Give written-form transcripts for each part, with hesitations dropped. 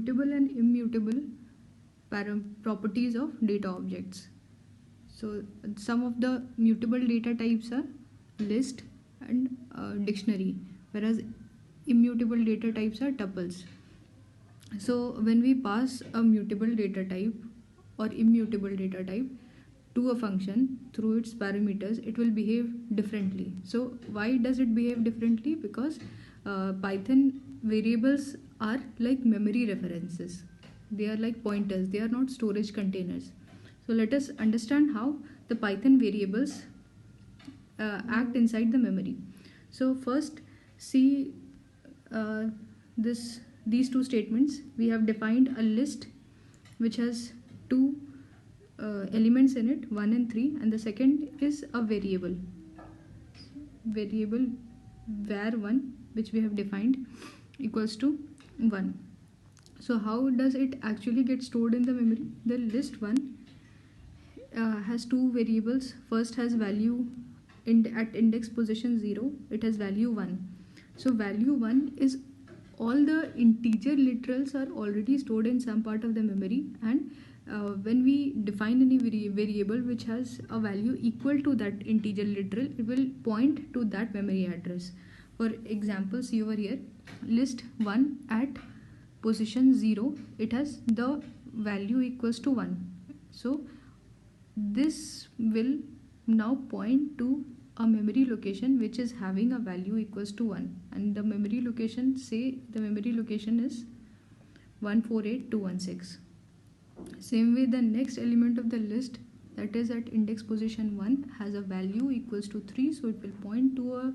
mutable and immutable properties of data objects. So some of the mutable data types are list and dictionary, whereas immutable data types are tuples. So when we pass a mutable data type or immutable data type to a function through its parameters, it will behave differently. So why does it behave differently? Because Python variables are like memory references. They are like pointers. They are not storage containers. So let us understand how the Python variables act inside the memory. So first, see these two statements. We have defined a list which has two elements in it, 1 and 3, and the second is a variable var1, which we have defined equals to 1. So how does it actually get stored in the memory? The list 1 has two variables. First has value at index position 0, it has value 1. So value 1 is all the integer literals are already stored in some part of the memory, and when we define any variable which has a value equal to that integer literal, it will point to that memory address. For example, see over here, list 1 at position 0, it has the value equals to 1. So this will now point to a memory location which is having a value equals to 1, and the memory location, say the memory location is 148216. Same way, the next element of the list, that is at index position 1, has a value equals to 3, so it will point to a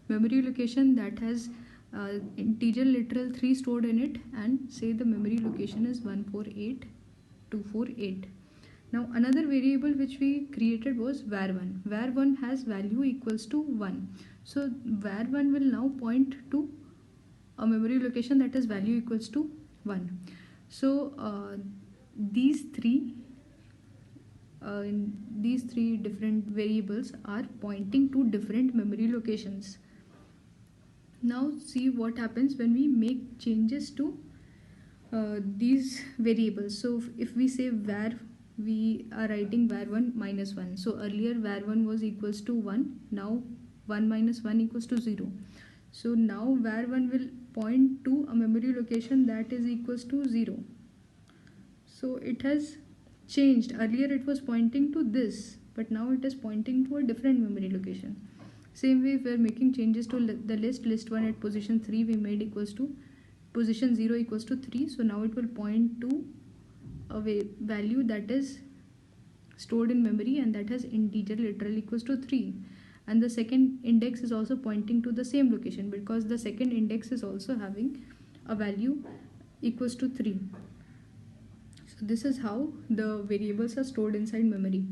memory location that has integer literal 3 stored in it, and say the memory location is 148248. Now another variable which we created was var1. var1 has value equals to 1. So var1 will now point to a memory location that has value equals to 1. So these three different variables are pointing to different memory locations. Now see what happens when we make changes to these variables. So if we say var, we are writing var1 minus 1. So earlier var1 was equals to 1, now 1 minus 1 equals to 0. So now var1 will point to a memory location that is equals to 0. So it has changed. Earlier it was pointing to this, but now it is pointing to a different memory location. Same way, if we are making changes to the list 1 at position 3, we made equals to position 0 equals to 3. So now it will point to a value that is stored in memory and that has integer literal equals to 3. And the second index is also pointing to the same location because the second index is also having a value equals to 3. So this is how the variables are stored inside memory.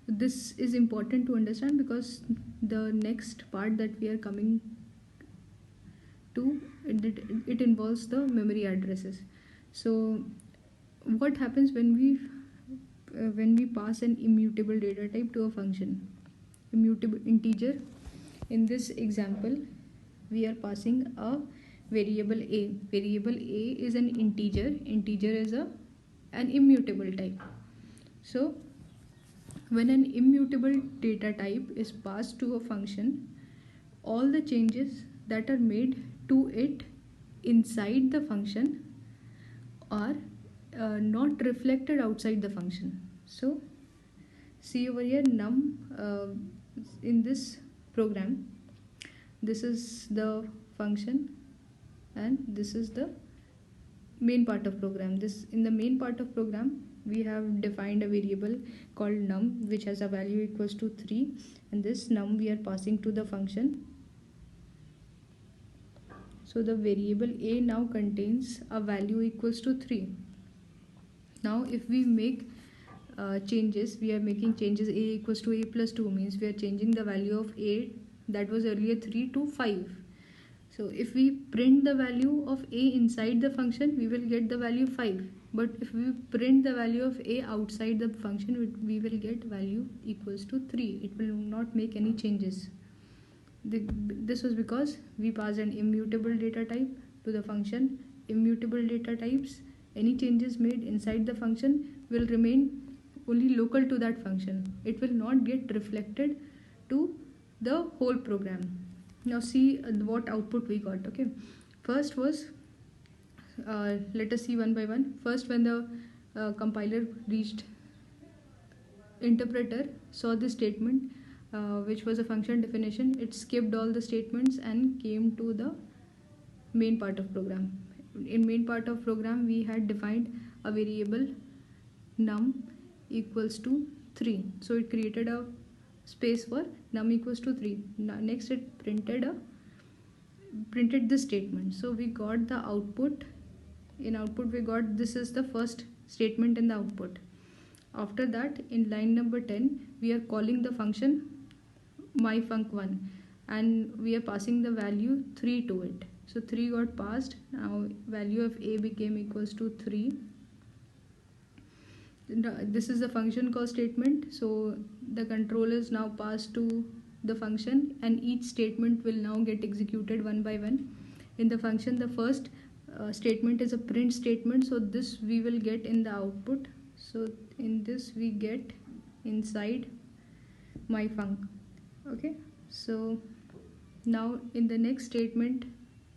This is important to understand because the next part that we are coming to, it involves the memory addresses. So what happens when we pass an immutable data type to a function? Immutable integer. In this example, we are passing a variable a. Variable a is an integer. Integer is an immutable type. So when an immutable data type is passed to a function, all the changes that are made to it inside the function are not reflected outside the function. So see over here, num in this program, this is the function and this is the main part of program. In the main part of program, we have defined a variable called num which has a value equals to 3, and this num we are passing to the function. So the variable a now contains a value equals to 3. Now if we make changes, we are making changes. A equals to a plus 2 means we are changing the value of a that was earlier 3 to 5. So if we print the value of a inside the function, we will get the value 5. But if we print the value of a outside the function, we will get value equals to 3. It will not make any changes. This was because we passed an immutable data type to the function. Immutable data types any changes made inside the function will remain only local to that function. It will not get reflected to the whole program. Now see what output we got. Okay, first was let us see one by one. First, when the compiler reached interpreter, saw this statement which was a function definition, it skipped all the statements and came to the main part of program. In main part of program we had defined a variable num equals to 3, so it created a space for num equals to 3. Next it printed this statement, so we got the output. In output we got, this is the first statement in the output. After that, in line number 10 we are calling the function myfunc1 and we are passing the value 3 to it. So 3 got passed. Now value of a became equals to 3. This is the function call statement, so the control is now passed to the function and each statement will now get executed one by one. In the function, the first statement is a print statement, so this we will get in the output. So in this we get inside myfunc. Okay, so now in the next statement,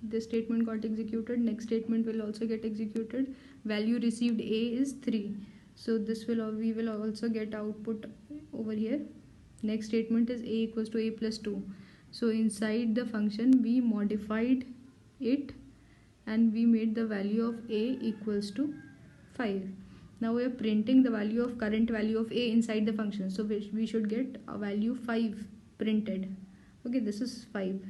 this statement got executed, next statement will also get executed. Value received a is 3, so this will, we will also get output over here. Next statement is a equals to a plus 2, so inside the function we modified it and we made the value of a equals to 5. Now we are printing the value of current value of a inside the function, so we should get a value 5 printed. Okay, this is 5.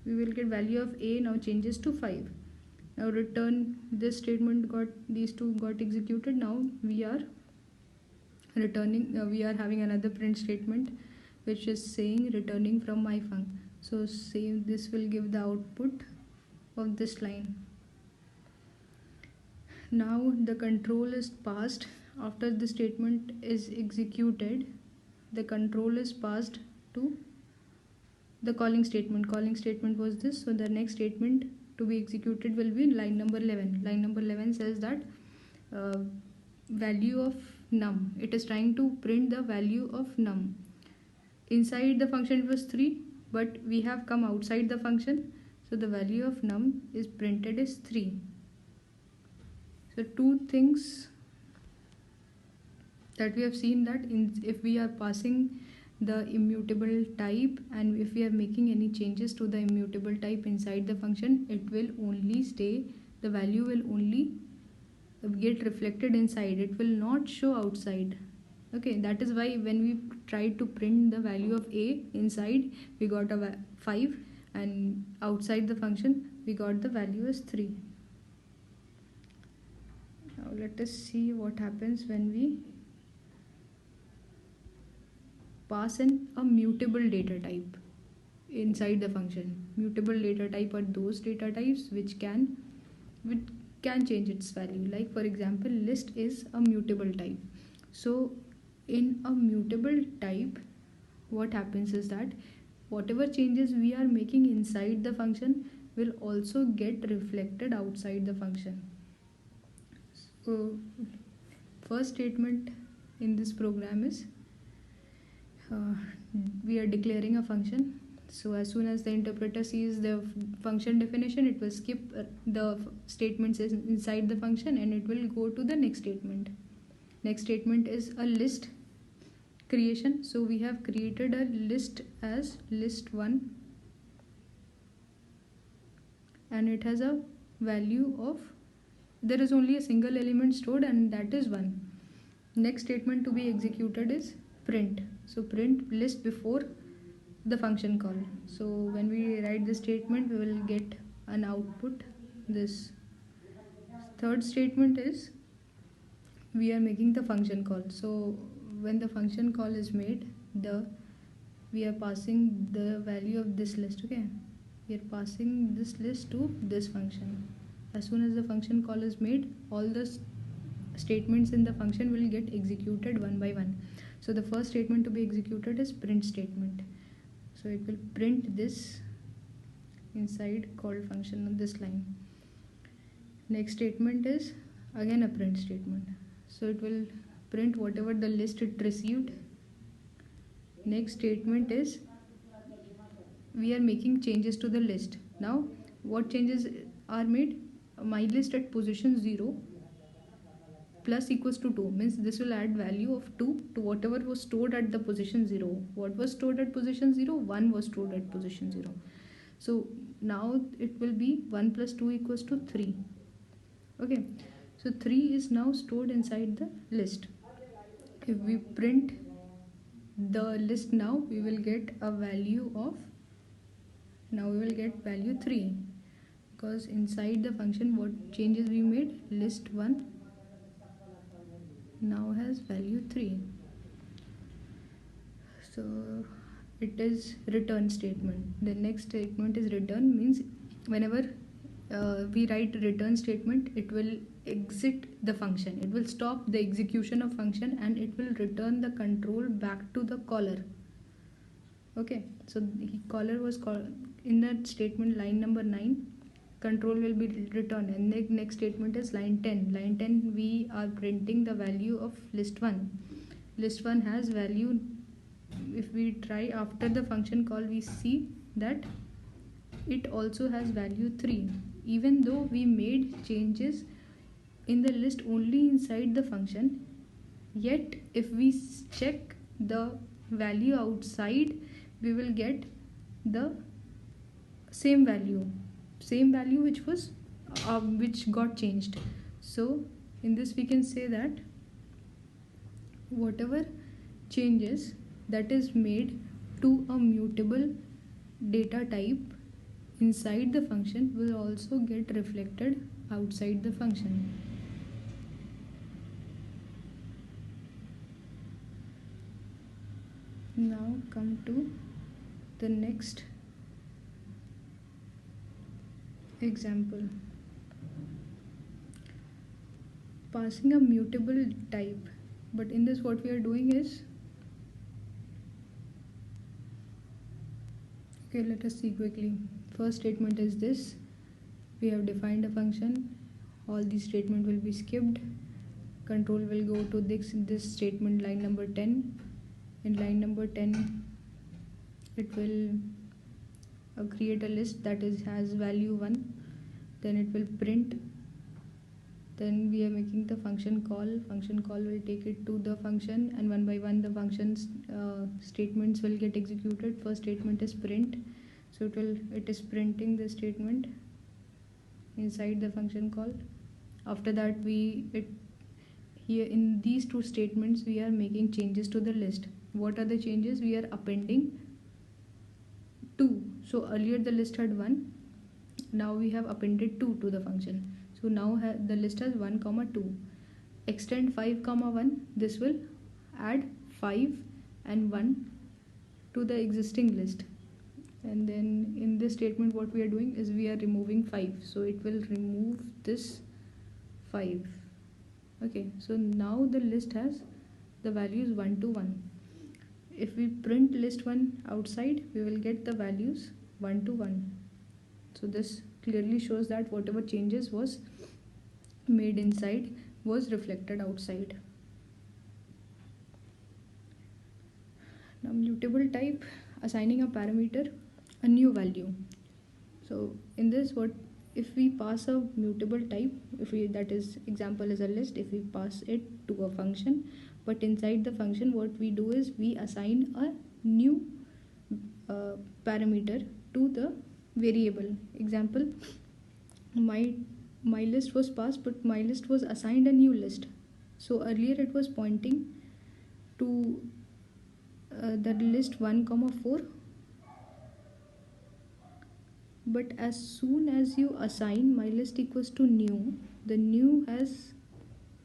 We will get value of a now changes to 5. Now return, this statement got, these two got executed. Now we are returning, we are having another print statement which is saying returning from myfunc. So same, this will give the output of this line. Now the control is passed. After the statement is executed, the control is passed to the calling statement. Calling statement was this, so the next statement to be executed will be line number 11. Line number 11 says that value of num, it is trying to print the value of num. Inside the function it was 3, but we have come outside the function, so the value of num is printed as 3. So two things that we have seen, that if we are passing the immutable type and if we are making any changes to the immutable type inside the function, it will only stay, the value will only get reflected inside, it will not show outside. Okay, that is why when we tried to print the value of a inside, we got a 5 and outside the function we got the value as 3. Now let us see what happens when we pass in a mutable data type inside the function. Mutable data type are those data types which can change its value. Like for example, list is a mutable type. So in a mutable type, what happens is that whatever changes we are making inside the function will also get reflected outside the function. So first statement in this program is we are declaring a function. So as soon as the interpreter sees the function definition, it will skip the statements inside the function and it will go to the next statement. Next statement is a list creation. So we have created a list as list1 and it has a value of, there is only a single element stored and that is 1. Next statement to be executed is print. So print list before the function call. So when we write this statement, we will get an output this. Third statement is we are making the function call. So when the function call is made, we are passing the value of this list. Okay, we are passing this list to this function. As soon as the function call is made, all the statements in the function will get executed one by one. So the first statement to be executed is print statement. So it will print this inside called function on this line. Next statement is again a print statement. So it will print whatever the list it received. Next statement is we are making changes to the list. Now what changes are made? My list at position 0 plus equals to 2 means this will add value of 2 to whatever was stored at the position 0. What was stored at position 0? 1 was stored at position 0. So now it will be 1 plus 2 equals to 3. Okay, so 3 is now stored inside the list. If we print the list now, we will get a value of, now we will get value 3, because inside the function what changes we made, list 1 now has value 3. So it is return statement. The next statement is return, means whenever we write return statement, it will exit the function, it will stop the execution of function and it will return the control back to the caller. Okay, so the caller was called in that statement, line number 9, control will be returned, and the next statement is line 10. Line 10 we are printing the value of list 1. List 1 has value, if we try after the function call, we see that it also has value 3, even though we made changes in the list only inside the function. Yet if we check the value outside, we will get the same value which was which got changed. So in this we can say that whatever changes that is made to a mutable data type inside the function will also get reflected outside the function. Now come to the next example. Passing a mutable type, but in this what we are doing is, okay, let us see quickly. First statement is this: we have defined a function, all these statement will be skipped, control will go to this statement, line number 10. In line number 10 it will create a list that has value 1, then it will print, then we are making the function call will take it to the function, and one by one the function's statements will get executed. First statement is print, so it is printing the statement inside the function call. After that here in these two statements we are making changes to the list. What are the changes? We are appending 2. So earlier the list had 1, now we have appended 2 to the function. So now the list has 1, 2. Extend 5, 1. This will add 5 and 1 to the existing list. And then in this statement what we are doing is we are removing 5. So it will remove this 5. Okay, so now the list has the values 1 to 1. If we print list 1 outside, we will get the values 1 to 1. So this clearly shows that whatever changes was made inside was reflected outside. Now mutable type, assigning a parameter a new value. So in this, what if we pass a mutable type, that is example is a list, if we pass it to a function, but inside the function what we do is we assign a new parameter to the variable. Example, my list was passed, but my list was assigned a new list. So earlier it was pointing to the list 1, 4, but as soon as you assign my list equals to new, the new has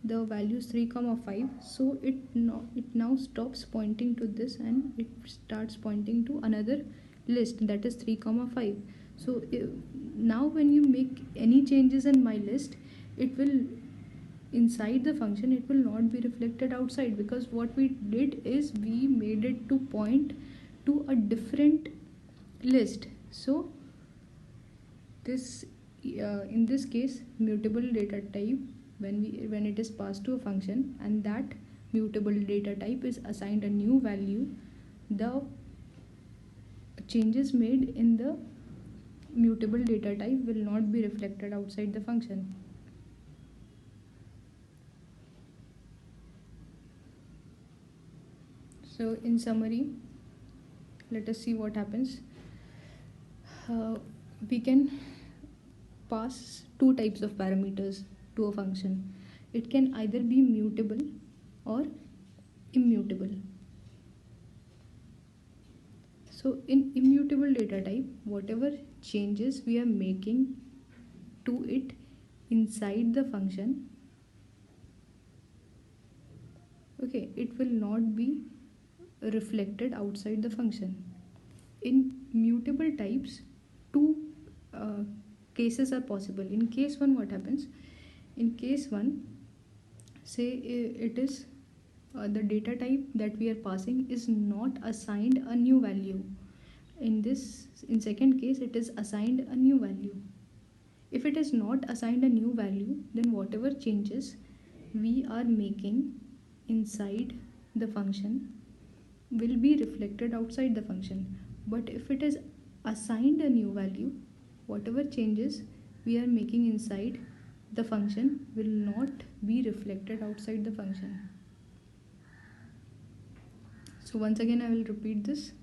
the values 3, 5. So it now stops pointing to this and it starts pointing to another list, that is 3, 5. So now when you make any changes in my list, it will inside the function, it will not be reflected outside, because what we did is we made it to point to a different list. So this in this case, mutable data type, when it is passed to a function and that mutable data type is assigned a new value, the changes made in the mutable data type will not be reflected outside the function. So in summary, let us see what happens. We can pass two types of parameters to a function. It can either be mutable or immutable. So in immutable data type, whatever changes we are making to it inside the function, okay, it will not be reflected outside the function. In mutable types, two cases are possible. In case 1, what happens? In case 1, say it is the data type that we are passing is not assigned a new value. In second case, it is assigned a new value. If it is not assigned a new value, then whatever changes we are making inside the function will be reflected outside the function. But if it is assigned a new value, whatever changes we are making inside the function will not be reflected outside the function. So once again I will repeat this.